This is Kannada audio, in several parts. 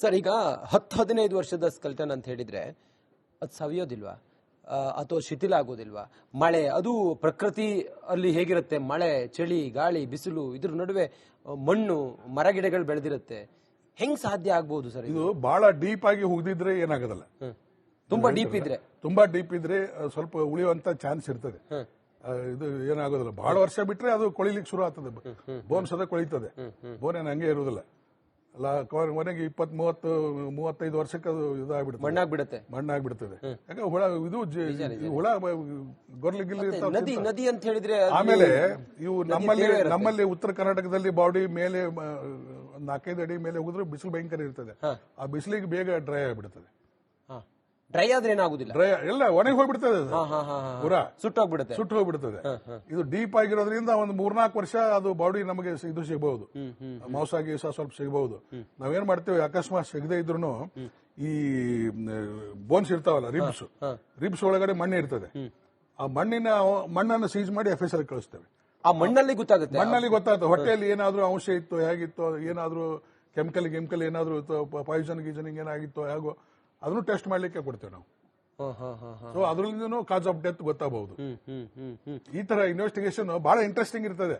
ಸರ್, ಈಗ 10-15 ವರ್ಷದ ಸ್ಕೆಲ್ಟನ್ ಅಂತ ಹೇಳಿದ್ರೆ ಅದು ಸವಿಯೋದಿಲ್ವಾ ಅಥವಾ ಶಿಥಿಲ ಆಗೋದಿಲ್ವಾ? ಮಳೆ ಅದು ಪ್ರಕೃತಿ ಅಲ್ಲಿ ಹೇಗಿರುತ್ತೆ, ಮಳೆ, ಚಳಿ, ಗಾಳಿ, ಬಿಸಿಲು, ಇದ್ರ ನಡುವೆ ಮಣ್ಣು, ಮರಗಿಡಗಳು ಬೆಳೆದಿರುತ್ತೆ. ಹೆಂಗ್ ಸಾಧ್ಯ ಆಗ್ಬಹುದು ಸರ್? ಇದು ಬಹಳ ಡೀಪ್ ಆಗಿ ಹೋಗದಿದ್ರೆ ಏನಾಗೋದಿಲ್ಲ. ತುಂಬಾ ಡೀಪ್ ಇದ್ರೆ ಸ್ವಲ್ಪ ಉಳಿಯುವಂತ ಚಾನ್ಸ್ ಇರ್ತದೆ. ಇದು ಏನಾಗೋದಿಲ್ಲ. ಬಹಳ ವರ್ಷ ಬಿಟ್ರೆ ಅದು ಕೊಳಿಲಿಕ್ಕೆ ಶುರು ಆಗ್ತದೆ. ಬೋನ್ ಸದ ಕೊಳಿತದೆ. ಬೋನ್ ಏನು ಹಂಗೆ ಇರುವುದಿಲ್ಲ. ಅಲ್ಲ, ಕೊನೆಗೆ 20-30-35 ವರ್ಷಕ್ಕೆ ಅದು ಇದಾಗ್ಬಿಡುತ್ತೆ, ಮಣ್ಣಾಗ್ಬಿಡ್ತದೆ. ಯಾಕೆ ಹುಳ ಗೊರ್ಲಿಗಿಲ್ಲಿ ನದಿ ಅಂತ ಹೇಳಿದ್ರೆ. ಆಮೇಲೆ ಇವು ನಮ್ಮಲ್ಲಿ ಉತ್ತರ ಕರ್ನಾಟಕದಲ್ಲಿ ಬಾಡಿ ಮೇಲೆ 4-5 ಅಡಿ ಮೇಲೆ ಹೋಗಿದ್ರೆ ಬಿಸಿಲು ಭಯಂಕರ ಇರ್ತದೆ. ಆ ಬಿಸಿಲಿಗೆ ಬೇಗ ಡ್ರೈ ಆಗಿಬಿಡ್ತದೆ. ಡ್ರೈ ಆದ್ರೆ ಏನಾಗುದಿಲ್ಲ, ಡ್ರೈ ಎಲ್ಲ ಒಣಗಿ ಹೋಗ್ಬಿಡ್ತದೆ, ಪೂರಾ ಸುಟ್ಟು ಹೋಗ್ಬಿಡ್ತದೆ. ಇದು ಡೀಪ್ ಆಗಿರೋದ್ರಿಂದ ಒಂದು 3-4 ವರ್ಷ ಅದು ಬಾಡಿ ನಮಗೆ ಇದು ಸಿಗಬಹುದು, ಮಾಂಸ ಗೀಸ ಸ್ವಲ್ಪ ಸಿಗಬಹುದು. ನಾವೇನ್ ಮಾಡ್ತೇವೆ, ಅಕಸ್ಮಾತ್ ಸಿಗದೆ ಇದ್ರು ಈ ಬೋನ್ಸ್ ಇರ್ತಾವಲ್ಲ, ರಿಬ್ಸ್ ಒಳಗಡೆ ಮಣ್ಣು ಇರ್ತದೆ. ಆ ಮಣ್ಣನ್ನು ಸೀಜ್ ಮಾಡಿ FSL ಕಳಿಸ್ತೇವೆ. ಆ ಮಣ್ಣಲ್ಲಿ ಗೊತ್ತಾಗುತ್ತೆ ಹೊಟ್ಟೆಯಲ್ಲಿ ಏನಾದ್ರೂ ಅಂಶ ಇತ್ತು, ಹೇಗಿತ್ತು, ಏನಾದ್ರೂ ಕೆಮಿಕಲ್ ಏನಾದ್ರೂ ಪಾಯ್ಸನ್ ಗೀಸನಿಂಗ್ ಏನಾಗಿತ್ತು ಹೇಗೋ ಅದನ್ನು ಟೆಸ್ಟ್ ಮಾಡ್ಲಿಕ್ಕೆ ಕೊಡ್ತೇವೆ ನಾವು. ಸೊ ಅದರಿಂದ ಕಾಸ್ ಆಫ್ ಡೆತ್ ಗೊತ್ತಾಗಬಹುದು. ಈ ತರ ಇನ್ವೆಸ್ಟಿಗೇಷನ್ ಬಹಳ ಇಂಟ್ರೆಸ್ಟಿಂಗ್ ಇರ್ತದೆ.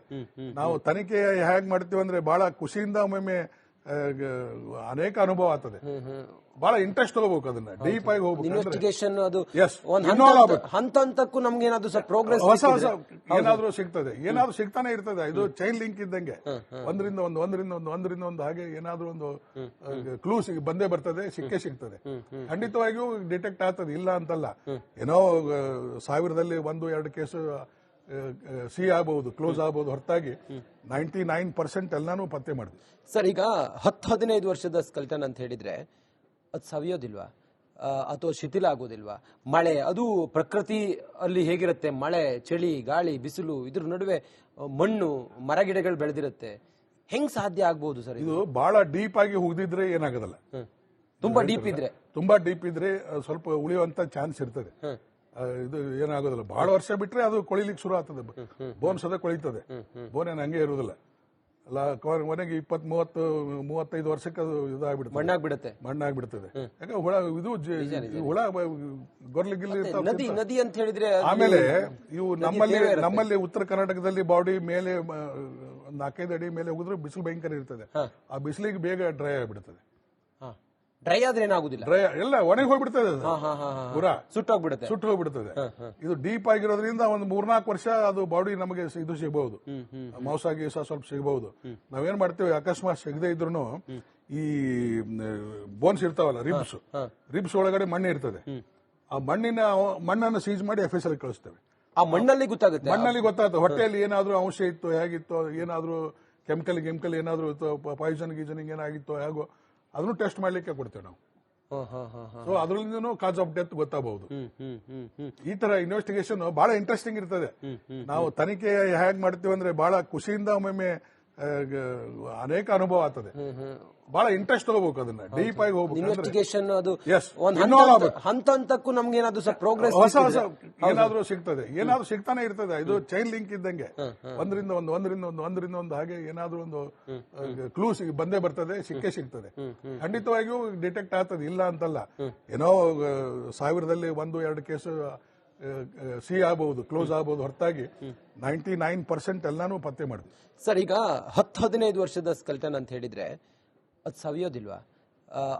ನಾವು ತನಿಖೆ ಹೇಗ್ ಮಾಡ್ತೀವಿ ಅಂದ್ರೆ ಬಹಳ ಖುಷಿಯಿಂದ ಒಮ್ಮೊಮ್ಮೆ ಅನೇಕ ಅನುಭವ ಆಗ್ತದೆ. ಬಹಳ ಇಂಟ್ರೆಸ್ಟ್ ತಗೋಬೇಕು, ಅದನ್ನ ಡೀಪ್ ಆಗಿ ಹೋಗ್ಬೇಕು. ಇನ್ವೆಸ್ಟಿಗೇಷನ್ ಅದು ಹಂತ ಹಂತಕ್ಕೂ ನಮ್ಗೆ ಏನಾದ್ರು ಪ್ರೋಗ್ರೆಸ್ ಹೊಸ ಏನಾದ್ರೂ ಸಿಗ್ತಾನೆ ಇರ್ತದೆ. ಇದು ಚೈನ್ ಲಿಂಕ್ ಇದ್ದಂಗೆ, ಒಂದರಿಂದ ಒಂದು ಹಾಗೆ ಏನಾದ್ರೂ ಒಂದು ಕ್ಲೂ ಬಂದೇ ಬರ್ತದೆ, ಸಿಗ್ತದೆ. ಖಂಡಿತವಾಗಿಯೂ ಡಿಟೆಕ್ಟ್ ಆಗ್ತದೆ, ಇಲ್ಲ ಅಂತಲ್ಲ. ಏನೋ 1000ದಲ್ಲಿ 1-2 ಕೇಸು ಸಿ ಆಗಬಹುದು, ಕ್ಲೋಸ್ ಆಗಬಹುದು, ಹೊರತಾಗಿ 99% ಎಲ್ಲಾನು ಪತ್ತೆ ಮಾಡಿದ್ವಿ. ಸರ್, ಈಗ 10-15 ವರ್ಷದ ಸ್ಕೆಲ್ಟನ್ ಅಂತ ಹೇಳಿದ್ರೆ ಅದು ಸವಿಯೋದಿಲ್ವಾ ಅಥವಾ ಶಿಥಿಲ ಆಗೋದಿಲ್ವಾ? ಮಳೆ ಅದು ಪ್ರಕೃತಿ ಅಲ್ಲಿ ಹೇಗಿರುತ್ತೆ, ಮಳೆ, ಚಳಿ, ಗಾಳಿ, ಬಿಸಿಲು, ಇದ್ರ ನಡುವೆ ಮಣ್ಣು, ಮರಗಿಡಗಳು ಬೆಳೆದಿರುತ್ತೆ. ಹೆಂಗ್ ಸಾಧ್ಯ ಆಗ್ಬಹುದು ಸರ್? ಇದು ಬಹಳ ಡೀಪ್ ಆಗಿ ಹೋಗದಿದ್ರೆ ಏನಾಗೋದಿಲ್ಲ. ತುಂಬಾ ಡೀಪ್ ಇದ್ರೆ ಸ್ವಲ್ಪ ಉಳಿಯುವಂತ ಚಾನ್ಸ್ ಇರ್ತದೆ. ಇದು ಏನಾಗೋದಿಲ್ಲ. ಬಹಳ ವರ್ಷ ಬಿಟ್ರೆ ಅದು ಕೊಳಿಲಿಕ್ಕೆ ಶುರು ಆಗ್ತದೆ. ಬೋನ್ ಸದ ಕೊಳಿತದೆ. ಬೋನ್ ಏನು ಹಂಗೆ ಇರುವುದಿಲ್ಲ. ಅಲ್ಲ, ಕೊನೆಗೆ 20-30-35 ವರ್ಷಕ್ಕೆ ಅದು ಇದಾಗ್ಬಿಡುತ್ತೆ, ಮಣ್ಣಾಗ್ಬಿಡ್ತದೆ. ಯಾಕೆ ಹುಳ ಗೊರ್ಲಿಗಿಲ್ಲಿ ನದಿ ಅಂತ ಹೇಳಿದ್ರೆ. ಆಮೇಲೆ ಇವು ನಮ್ಮಲ್ಲಿ ಉತ್ತರ ಕರ್ನಾಟಕದಲ್ಲಿ ಬಾಡಿ ಮೇಲೆ 4-5 ಅಡಿ ಮೇಲೆ ಹೋಗಿದ್ರೆ ಬಿಸಿಲು ಭಯಂಕರ ಇರ್ತದೆ. ಆ ಬಿಸಿಲಿಗೆ ಬೇಗ ಡ್ರೈ ಆಗಿಬಿಡ್ತದೆ. ಡ್ರೈ ಆದ್ರೆ ಏನಾಗುದಿಲ್ಲ, ಡ್ರೈ ಎಲ್ಲ ಒಣಗಿ ಹೋಗ್ಬಿಡ್ತದೆ, ಪೂರಾ ಸುಟ್ಟು ಹೋಗ್ಬಿಡ್ತದೆ. ಇದು ಡೀಪ್ ಆಗಿರೋದ್ರಿಂದ ಒಂದು 3-4 ವರ್ಷ ಅದು ಬಾಡಿ ನಮಗೆ ಇದು ಸಿಗಬಹುದು, ಮಾಂಸ ಗೀಸ ಸ್ವಲ್ಪ ಸಿಗಬಹುದು. ನಾವೇನ್ ಮಾಡ್ತೇವೆ, ಅಕಸ್ಮಾತ್ ಸಿಗದೆ ಇದ್ರು ಈ ಬೋನ್ಸ್ ಇರ್ತಾವಲ್ಲ, ರಿಬ್ಸ್ ಒಳಗಡೆ ಮಣ್ಣು ಇರ್ತದೆ. ಆ ಮಣ್ಣನ್ನು ಸೀಜ್ ಮಾಡಿ FSL ಕಳಿಸ್ತೇವೆ. ಆ ಮಣ್ಣಲ್ಲಿ ಗೊತ್ತಾಗುತ್ತೆ ಹೊಟ್ಟೆಯಲ್ಲಿ ಏನಾದ್ರೂ ಅಂಶ ಇತ್ತು, ಹೇಗಿತ್ತು, ಏನಾದ್ರೂ ಕೆಮಿಕಲ್ ಏನಾದ್ರೂ ಪಾಯ್ಸನ್ ಗೀಸನಿಂಗ್ ಏನಾಗಿತ್ತು ಹೇಗೋ ಅದನ್ನು ಟೆಸ್ಟ್ ಮಾಡ್ಲಿಕ್ಕೆ ಕೊಡ್ತೇವೆ ನಾವು. ಸೊ ಅದರಿಂದ ಕಾಸ್ ಆಫ್ ಡೆತ್ ಗೊತ್ತಾಗಬಹುದು. ಈ ತರ ಇನ್ವೆಸ್ಟಿಗೇಷನ್ ಬಹಳ ಇಂಟ್ರೆಸ್ಟಿಂಗ್ ಇರ್ತದೆ. ನಾವು ತನಿಖೆ ಹೇಗ್ ಮಾಡ್ತೀವಿ ಅಂದ್ರೆ ಬಹಳ ಖುಷಿಯಿಂದ ಒಮ್ಮೊಮ್ಮೆ ಅನೇಕ ಅನುಭವ ಆಗ್ತದೆ. ಬಹಳ ಇಂಟ್ರೆಸ್ಟ್ ತಗೋಬೇಕು, ಅದನ್ನ ಡೀಪ್ ಆಗಿ ಹೋಗ್ಬೇಕು. ಇನ್ವೆಸ್ಟಿಗೇಷನ್ ಅದು ಹಂತ ಹಂತಕ್ಕೂ ನಮ್ಗೆ ಏನಾದ್ರು ಪ್ರೋಗ್ರೆಸ್ ಹೊಸ ಏನಾದ್ರೂ ಸಿಗ್ತಾನೆ ಇರ್ತದೆ. ಇದು ಚೈನ್ ಲಿಂಕ್ ಇದ್ದಂಗೆ, ಒಂದರಿಂದ ಒಂದು ಹಾಗೆ ಏನಾದ್ರೂ ಒಂದು ಕ್ಲೂ ಬಂದೇ ಬರ್ತದೆ, ಸಿಗ್ತದೆ. ಖಂಡಿತವಾಗಿಯೂ ಡಿಟೆಕ್ಟ್ ಆಗ್ತದೆ, ಇಲ್ಲ ಅಂತಲ್ಲ. ಏನೋ 1000ದಲ್ಲಿ 1-2 ಕೇಸು ಸಿ ಆಗಬಹುದು, ಕ್ಲೋಸ್ ಆಗಬಹುದು, ಹೊರತಾಗಿ 99% ಎಲ್ಲಾನು ಪತ್ತೆ ಮಾಡಿದ್ವಿ. ಸರ್, ಈಗ 10-15 ವರ್ಷದ ಸ್ಕೆಲ್ಟನ್ ಅಂತ ಹೇಳಿದ್ರೆ ಅದು ಸವಿಯೋದಿಲ್ವಾ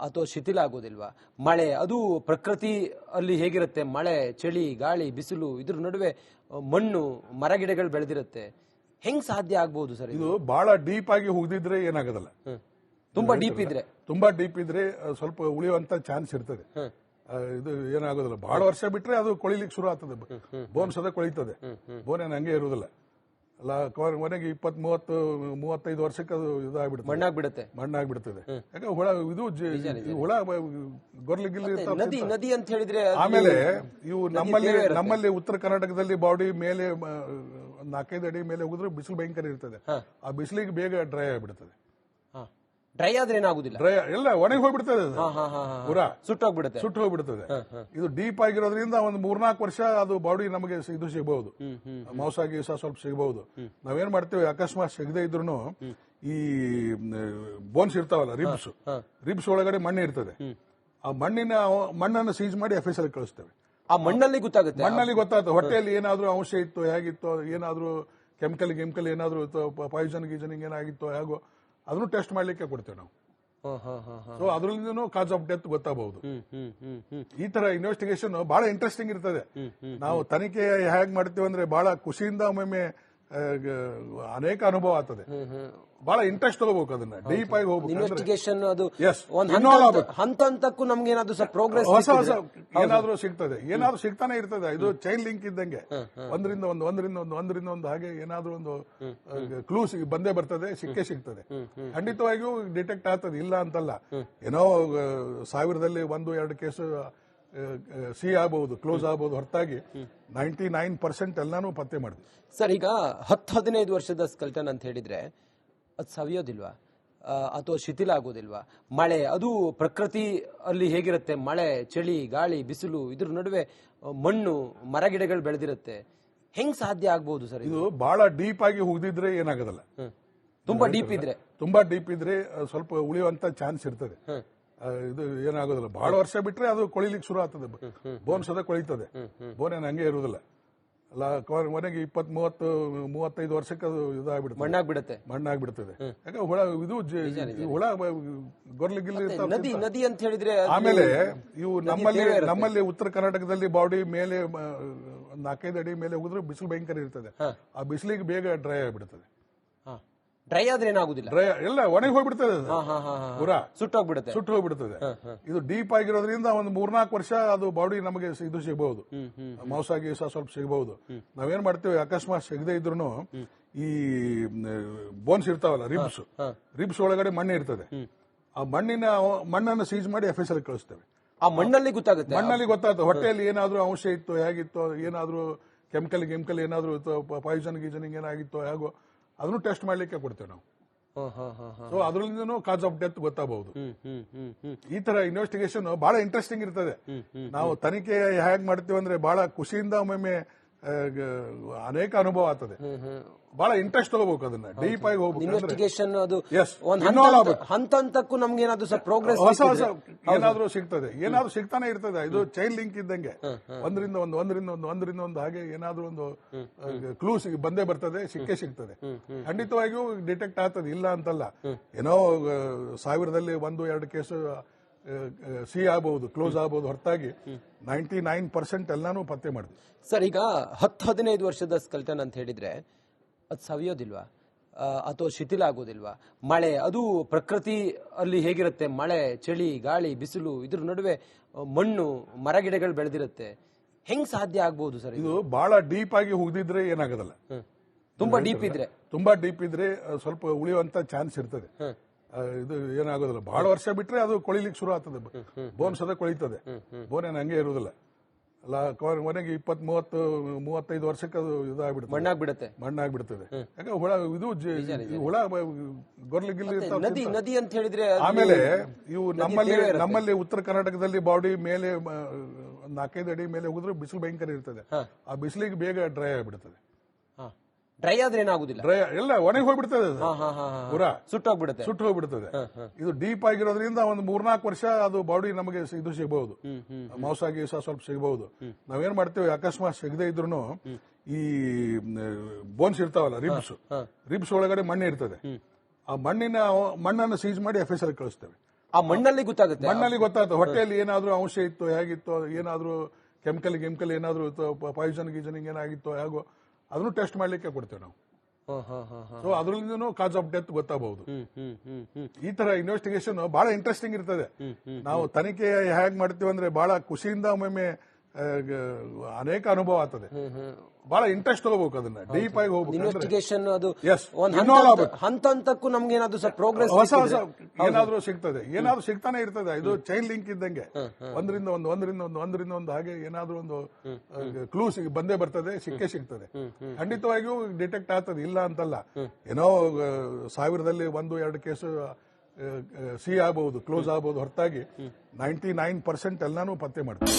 ಅಥವಾ ಶಿಥಿಲ ಆಗೋದಿಲ್ವಾ? ಮಳೆ ಅದು ಪ್ರಕೃತಿ ಅಲ್ಲಿ ಹೇಗಿರುತ್ತೆ, ಮಳೆ, ಚಳಿ, ಗಾಳಿ, ಬಿಸಿಲು, ಇದ್ರ ನಡುವೆ ಮಣ್ಣು, ಮರಗಿಡಗಳು ಬೆಳೆದಿರುತ್ತೆ. ಹೆಂಗ್ ಸಾಧ್ಯ ಆಗ್ಬಹುದು ಸರ್? ಇದು ಬಹಳ ಡೀಪ್ ಆಗಿ ಹೋಗದಿದ್ರೆ ಏನಾಗೋದಿಲ್ಲ. ತುಂಬಾ ಡೀಪ್ ಇದ್ರೆ ಸ್ವಲ್ಪ ಉಳಿಯುವಂತ ಚಾನ್ಸ್ ಇರ್ತದೆ. ಇದು ಏನಾಗೋದಿಲ್ಲ. ಬಹಳ ವರ್ಷ ಬಿಟ್ರೆ ಅದು ಕೊಳಿಲಿಕ್ಕೆ ಶುರು ಆಗ್ತದೆ. ಬೋನ್ ಸದ ಕೊಳಿತದೆ. ಬೋನ್ ಏನು ಹಂಗೆ ಇರುವುದಿಲ್ಲ. ಅಲ್ಲ, ಕೊನೆಗೆ 20-30-35 ವರ್ಷಕ್ಕೆ ಅದು ಇದಾಗ್ಬಿಡುತ್ತೆ, ಮಣ್ಣಾಗ್ಬಿಡ್ತದೆ. ಯಾಕೆ ಹುಳ ಗೊರ್ಲಿಗಿಲ್ಲಿ ನದಿ ಅಂತ ಹೇಳಿದ್ರೆ. ಆಮೇಲೆ ಇವು ನಮ್ಮಲ್ಲಿ ಉತ್ತರ ಕರ್ನಾಟಕದಲ್ಲಿ ಬಾಡಿ ಮೇಲೆ 4-5 ಅಡಿ ಮೇಲೆ ಹೋಗಿದ್ರೆ ಬಿಸಿಲು ಭಯಂಕರ ಇರ್ತದೆ. ಆ ಬಿಸಿಲಿಗೆ ಬೇಗ ಡ್ರೈ ಆಗಿಬಿಡ್ತದೆ. ಡ್ರೈ ಆದ್ರೆ ಏನಾಗುದಿಲ್ಲ. ಡ್ರೈ ಎಲ್ಲ ಒಣಗಿ ಹೋಗ್ಬಿಡ್ತದೆ ಅದು. ಪೂರಾ ಸುಟ್ಟೋಗ್ಬಿಡುತ್ತೆ. ಸುಟ್ಟು ಹೋಗ್ಬಿಡ್ತದೆ. ಇದು ಡೀಪ್ ಆಗಿರೋದ್ರಿಂದ ಒಂದು 3-4 ವರ್ಷ ಅದು ಬಾಡಿ ನಮಗೆ ಇದು ಸಿಗಬಹುದು, ಮಾಂಸ ಗೀಸ ಸ್ವಲ್ಪ ಸಿಗಬಹುದು. ನಾವೇನ್ ಮಾಡ್ತೇವೆ, ಅಕಸ್ಮಾತ್ ಸಿಗದೆ ಇದ್ರು ಈ ಬೋನ್ಸ್ ಇರ್ತಾವಲ್ಲ, ರಿಬ್ಸ್ ಒಳಗಡೆ ಮಣ್ಣು ಇರ್ತದೆ. ಆ ಮಣ್ಣನ್ನು ಸೀಜ್ ಮಾಡಿ FSL ಕಳಿಸ್ತೇವೆ. ಆ ಮಣ್ಣಲ್ಲಿ ಗೊತ್ತಾಗುತ್ತೆ. ಮಣ್ಣಲ್ಲಿ ಗೊತ್ತಾಗುತ್ತೆ ಹೊಟ್ಟೆಯಲ್ಲಿ ಏನಾದ್ರೂ ಅಂಶ ಇತ್ತು, ಹೇಗಿತ್ತು, ಏನಾದ್ರೂ ಕೆಮಿಕಲ್ ಏನಾದ್ರೂ ಪಾಯ್ಸನ್ ಗೀಸನಿಂಗ್ ಏನಾಗಿತ್ತು ಹೇಗೋ ಅದನ್ನು ಟೆಸ್ಟ್ ಮಾಡ್ಲಿಕ್ಕೆ ಕೊಡ್ತೇವೆ ನಾವು. ಸೊ ಅದ್ರಲ್ಲಿಂದನೂ ಕಾಸ್ ಆಫ್ ಡೆತ್ ಗೊತ್ತಾಗಬಹುದು. ಈ ತರ ಇನ್ವೆಸ್ಟಿಗೇಷನ್ ಬಹಳ ಇಂಟ್ರೆಸ್ಟಿಂಗ್ ಇರ್ತದೆ. ನಾವು ತನಿಖೆ ಹೇಗ್ ಮಾಡ್ತೇವೆ ಅಂದ್ರೆ ಬಹಳ ಖುಷಿಯಿಂದ ಒಮ್ಮೊಮ್ಮೆ ಅನೇಕ ಅನುಭವ ಆಗ್ತದೆ. ಬಹಳ ಇಂಟ್ರೆಸ್ಟ್ ತಗೋಬೇಕು, ಅದನ್ನ ಡೀಪ್ ಆಗಿ ಹೋಗ್ಬೇಕು. ಇನ್ವೆಸ್ಟಿಗೇಷನ್ ಅದು ಹಂತ ಹಂತಕ್ಕೂ ನಮ್ಗೆ ಏನಾದ್ರು ಸ್ವಲ್ಪ ಪ್ರೋಗ್ರೆಸ್, ಹೊಸ ಏನಾದ್ರೂ ಸಿಗ್ತದೆ, ಏನಾದ್ರೂ ಸಿಗ್ತಾನೆ ಇರ್ತದೆ. ಇದು ಚೈನ್ ಲಿಂಕ್ ಇದ್ದಂಗೆ, ಒಂದರಿಂದ ಒಂದು ಹಾಗೆ ಏನಾದ್ರೂ ಒಂದು ಕ್ಲೂ ಬಂದೇ ಬರ್ತದೆ, ಸಿಗ್ತದೆ. ಖಂಡಿತವಾಗಿಯೂ ಡಿಟೆಕ್ಟ್ ಆಗ್ತದೆ, ಇಲ್ಲ ಅಂತಲ್ಲ. ಏನೋ 1000ದಲ್ಲಿ 1-2 ಕೇಸು ಸಿ ಆಗಬಹುದು, ಕ್ಲೋಸ್ ಆಗಬಹುದು, ಹೊರತಾಗಿ 99% ಎಲ್ಲಾನು ಪತ್ತೆ ಮಾಡಿದ್ವಿ. ಸರ್, ಈಗ 10-15 ವರ್ಷದ ಸ್ಕೆಲ್ಟನ್ ಅಂತ ಹೇಳಿದ್ರೆ ಅದು ಸವಿಯೋದಿಲ್ವಾ ಅಥವಾ ಶಿಥಿಲ ಆಗೋದಿಲ್ವಾ? ಮಳೆ ಅದು ಪ್ರಕೃತಿ ಅಲ್ಲಿ ಹೇಗಿರುತ್ತೆ, ಮಳೆ, ಚಳಿ, ಗಾಳಿ, ಬಿಸಿಲು, ಇದ್ರ ನಡುವೆ ಮಣ್ಣು, ಮರಗಿಡಗಳು ಬೆಳೆದಿರುತ್ತೆ. ಹೆಂಗ್ ಸಾಧ್ಯ ಆಗ್ಬಹುದು ಸರ್? ಇದು ಬಹಳ ಡೀಪ್ ಆಗಿ ಹೋಗದಿದ್ರೆ ಏನಾಗೋದಿಲ್ಲ. ತುಂಬಾ ಡೀಪ್ ಇದ್ರೆ ಸ್ವಲ್ಪ ಉಳಿಯುವಂತ ಚಾನ್ಸ್ ಇರ್ತದೆ. ಇದು ಏನಾಗೋದಿಲ್ಲ. ಬಹಳ ವರ್ಷ ಬಿಟ್ರೆ ಅದು ಕೊಳಿಲಿಕ್ಕೆ ಶುರು ಆಗ್ತದೆ, ಬೋನ್ಸ್ ಅದ ಕೊಳಿತದೆ. ಬೋನ್ ಏನ್ ಹಂಗೆ ಇರುವುದಿಲ್ಲ. ಅಲ್ಲ, ಕೊನೆಗೆ 20-30-35 ವರ್ಷಕ್ಕೆ ಅದು ಇದಾಗ್ಬಿಡುತ್ತೆ, ಮಣ್ಣಾಗ್ಬಿಡ್ತದೆ. ಯಾಕಂದ್ರೆ ಹುಳ ಗೊರ್ಲಿಗಿಲ್ಲಿ ನದಿ ಅಂತ ಹೇಳಿದ್ರೆ. ಆಮೇಲೆ ಇವು ನಮ್ಮಲ್ಲಿ ಉತ್ತರ ಕರ್ನಾಟಕದಲ್ಲಿ ಬಾಡಿ ಮೇಲೆ 4-5 ಅಡಿ ಮೇಲೆ ಹೋಗಿದ್ರೆ ಬಿಸಿಲು ಭಯಂಕರ ಇರ್ತದೆ. ಆ ಬಿಸಿಲಿಗೆ ಬೇಗ ಡ್ರೈ ಆಗಿಬಿಡ್ತದೆ. ಡ್ರೈ ಆದ್ರೆ ಏನಾಗುದಿಲ್ಲ, ಡ್ರೈ ಎಲ್ಲ ಒಣಗಿ ಹೋಗ್ಬಿಡ್ತದೆ, ಪೂರಾ ಸುಟ್ಟು ಹೋಗ್ಬಿಡ್ತದೆ. ಇದು ಡೀಪ್ ಆಗಿರೋದ್ರಿಂದ ಒಂದು 3-4 ವರ್ಷ ಅದು ಬಾಡಿ ನಮಗೆ ಇದು ಸಿಗಬಹುದು, ಮಾಂಸ ಗೀಸ ಸ್ವಲ್ಪ ಸಿಗಬಹುದು. ನಾವೇನ್ ಮಾಡ್ತೇವೆ, ಅಕಸ್ಮಾತ್ ಸಿಗದೆ ಇದ್ರು ಈ ಬೋನ್ಸ್ ಇರ್ತಾವಲ್ಲ, ರಿಬ್ಸ್ ಒಳಗಡೆ ಮಣ್ಣು ಇರ್ತದೆ. ಆ ಮಣ್ಣನ್ನು ಸೀಜ್ ಮಾಡಿ FSL ಕಳಿಸ್ತೇವೆ. ಆ ಮಣ್ಣಲ್ಲಿ ಗೊತ್ತಾಗುತ್ತೆ ಹೊಟ್ಟೆಯಲ್ಲಿ ಏನಾದ್ರೂ ಅಂಶ ಇತ್ತು, ಹೇಗಿತ್ತು, ಏನಾದ್ರೂ ಕೆಮಿಕಲ್ ಏನಾದ್ರೂ ಪಾಯ್ಸನ್ ಗೀಸನಿಂಗ್ ಏನಾಗಿತ್ತು ಹೇಗೋ ಅದನ್ನು ಟೆಸ್ಟ್ ಮಾಡ್ಲಿಕ್ಕೆ ಕೊಡ್ತೇವೆ ನಾವು. ಸೊ ಅದ್ರಲ್ಲಿಂದನೂ ಕಾಸ್ ಆಫ್ ಡೆತ್ ಗೊತ್ತಾಗಬಹುದು. ಈ ತರ ಇನ್ವೆಸ್ಟಿಗೇಷನ್ ಬಹಳ ಇಂಟ್ರೆಸ್ಟಿಂಗ್ ಇರ್ತದೆ. ನಾವು ತನಿಖೆ ಹೇಗ್ ಮಾಡ್ತೇವೆ ಅಂದ್ರೆ ಬಹಳ ಖುಷಿಯಿಂದ ಒಮ್ಮೊಮ್ಮೆ ಅನೇಕ ಅನುಭವ ಆಗ್ತದೆ. ಬಹಳ ಇಂಟ್ರೆಸ್ಟ್ ತಗೋಬೇಕು, ಅದನ್ನ ಡೀಪ್ ಆಗಿ ಹೋಗ್ಬೇಕು. ಇನ್ವೆಸ್ಟಿಗೇಷನ್ ಅದು ಹಂತ ಹಂತಕ್ಕೂ ನಮ್ಗೆ ಏನಾದ್ರು ಸ್ವಲ್ಪ ಪ್ರೋಗ್ರೆಸ್, ಹೊಸ ಏನಾದ್ರೂ ಸಿಗ್ತದೆ, ಏನಾದ್ರೂ ಸಿಗ್ತಾನೆ ಇರ್ತದೆ. ಇದು ಚೈನ್ ಲಿಂಕ್ ಇದ್ದಂಗೆ, ಒಂದರಿಂದ ಒಂದು ಹಾಗೆ ಏನಾದ್ರೂ ಒಂದು ಕ್ಲೂ ಬಂದೇ ಬರ್ತದೆ, ಸಿಗ್ತದೆ. ಖಂಡಿತವಾಗಿಯೂ ಡಿಟೆಕ್ಟ್ ಆಗ್ತದೆ, ಇಲ್ಲ ಅಂತಲ್ಲ. ಏನೋ 1000ದಲ್ಲಿ 1-2 ಕೇಸು ಸಿ ಆಗಬಹುದು, ಕ್ಲೋಸ್ ಆಗಬಹುದು, ಹೊರತಾಗಿ 99% ಎಲ್ಲಾನು ಪತ್ತೆ ಮಾಡಿದ್ವಿ. ಸರ್, ಈಗ 10-15 ವರ್ಷದ ಸ್ಕೆಲ್ಟನ್ ಅಂತ ಹೇಳಿದ್ರೆ ಅದು ಸವಿಯೋದಿಲ್ವಾ ಅಥವಾ ಶಿಥಿಲ ಆಗೋದಿಲ್ವಾ? ಮಳೆ ಅದು ಪ್ರಕೃತಿ ಅಲ್ಲಿ ಹೇಗಿರುತ್ತೆ, ಮಳೆ, ಚಳಿ, ಗಾಳಿ, ಬಿಸಿಲು, ಇದ್ರ ನಡುವೆ ಮಣ್ಣು, ಮರಗಿಡಗಳು ಬೆಳೆದಿರುತ್ತೆ. ಹೆಂಗ್ ಸಾಧ್ಯ ಆಗ್ಬಹುದು ಸರ್? ಇದು ಬಹಳ ಡೀಪ್ ಆಗಿ ಹೋಗದಿದ್ರೆ ಏನಾಗೋದಿಲ್ಲ. ತುಂಬಾ ಡೀಪ್ ಇದ್ರೆ ಸ್ವಲ್ಪ ಉಳಿಯುವಂತ ಚಾನ್ಸ್ ಇರ್ತದೆ. ಇದು ಏನಾಗೋದಿಲ್ಲ. ಬಹಳ ವರ್ಷ ಬಿಟ್ರೆ ಅದು ಕೊಳಿಲಿಕ್ಕೆ ಶುರು ಆಗ್ತದೆ, ಬೋನ್ಸ್ ಅದ ಕೊಳಿತದೆ. ಬೋನ್ ಏನ್ ಹಂಗೆ ಇರುವುದಿಲ್ಲ. ಅಲ್ಲ, ಕೊನೆಗೆ 20-30-35 ವರ್ಷಕ್ಕೆ ಅದು ಇದಾಗ್ಬಿಡುತ್ತೆ, ಮಣ್ಣಾಗ್ಬಿಡ್ತದೆ. ಯಾಕಂದ್ರೆ ಹುಳ ಗೊರ್ಲಿಗಿಲ್ಲಿ ನದಿ ಅಂತ ಹೇಳಿದ್ರೆ. ಆಮೇಲೆ ಇವು ನಮ್ಮಲ್ಲಿ ಉತ್ತರ ಕರ್ನಾಟಕದಲ್ಲಿ ಬಾಡಿ ಮೇಲೆ 4-5 ಅಡಿ ಮೇಲೆ ಹೋಗಿದ್ರೆ ಬಿಸಿಲು ಭಯಂಕರ ಇರ್ತದೆ. ಆ ಬಿಸಿಲಿಗೆ ಬೇಗ ಡ್ರೈ ಆಗಿಬಿಡ್ತದೆ. ಡ್ರೈ ಆದ್ರೆ ಏನಾಗುದಿಲ್ಲ, ಡ್ರೈ ಎಲ್ಲ ಒಣಗಿ ಹೋಗ್ಬಿಡ್ತದೆ, ಪೂರಾ ಸುಟ್ಟು ಹೋಗ್ಬಿಡ್ತದೆ. ಇದು ಡೀಪ್ ಆಗಿರೋದ್ರಿಂದ ಒಂದು 3-4 ವರ್ಷ ಅದು ಬಾಡಿ ನಮಗೆ ಇದು ಸಿಗಬಹುದು, ಮಾಂಸ ಗೀಸ ಸ್ವಲ್ಪ ಸಿಗಬಹುದು. ನಾವೇನ್ ಮಾಡ್ತೇವೆ, ಅಕಸ್ಮಾತ್ ಸಿಗದೆ ಇದ್ರು ಈ ಬೋನ್ಸ್ ಇರ್ತಾವಲ್ಲ, ರಿಬ್ಸ್ ಒಳಗಡೆ ಮಣ್ಣು ಇರ್ತದೆ. ಆ ಮಣ್ಣನ್ನು ಸೀಜ್ ಮಾಡಿ FSL ಕಳಿಸ್ತೇವೆ. ಆ ಮಣ್ಣಲ್ಲಿ ಗೊತ್ತಾಗುತ್ತೆ ಹೊಟ್ಟೆಯಲ್ಲಿ ಏನಾದ್ರೂ ಅಂಶ ಇತ್ತು, ಹೇಗಿತ್ತು, ಏನಾದ್ರೂ ಕೆಮಿಕಲ್ ಏನಾದ್ರೂ ಪಾಯ್ಸನ್ ಗೀಸನಿಂಗ್ ಏನಾಗಿತ್ತು ಹೇಗೋ ಅದನ್ನು ಟೆಸ್ಟ್ ಮಾಡ್ಲಿಕ್ಕೆ ಕೊಡ್ತೇವೆ ನಾವು. ಸೊ ಅದ್ರಲ್ಲಿಂದನೂ ಕಾಸ್ ಆಫ್ ಡೆತ್ ಗೊತ್ತಾಗಬಹುದು. ಈ ತರ ಇನ್ವೆಸ್ಟಿಗೇಷನ್ ಬಹಳ ಇಂಟ್ರೆಸ್ಟಿಂಗ್ ಇರ್ತದೆ. ನಾವು ತನಿಖೆ ಹೇಗ್ ಮಾಡ್ತೇವೆ ಅಂದ್ರೆ ಬಹಳ ಖುಷಿಯಿಂದ ಒಮ್ಮೊಮ್ಮೆ ಅನೇಕ ಅನುಭವ ಆಗ್ತದೆ. ಬಹಳ ಇಂಟ್ರೆಸ್ಟ್ ತಗೋಬೇಕು, ಅದನ್ನ ಡೀಪ್ ಆಗಿ ಹೋಗ್ಬೇಕು. ಇನ್ವೆಸ್ಟಿಗೇಷನ್ ಅದು ಹಂತ ಹಂತಕ್ಕೂ ನಮ್ಗೆ ಏನಾದ್ರು ಸ್ವಲ್ಪ ಪ್ರೋಗ್ರೆಸ್, ಹೊಸ ಏನಾದ್ರೂ ಸಿಗ್ತದೆ, ಏನಾದ್ರೂ ಸಿಗ್ತಾನೆ ಇರ್ತದೆ. ಇದು ಚೈನ್ ಲಿಂಕ್ ಇದ್ದಂಗೆ, ಒಂದರಿಂದ ಒಂದು ಹಾಗೆ ಏನಾದ್ರೂ ಒಂದು ಕ್ಲೂ ಬಂದೇ ಬರ್ತದೆ, ಸಿಗ್ತದೆ. ಖಂಡಿತವಾಗಿಯೂ ಡಿಟೆಕ್ಟ್ ಆಗ್ತದೆ, ಇಲ್ಲ ಅಂತಲ್ಲ. ಏನೋ 1000ದಲ್ಲಿ 1-2 ಕೇಸು ಸಿಹಿ ಆಗಬಹುದು, ಕ್ಲೋಸ್ ಆಗಬಹುದು ಹೊರತಾಗಿ 99% ಎಲ್ಲಾನು ಪತ್ತೆ ಮಾಡ್ತೀವಿ.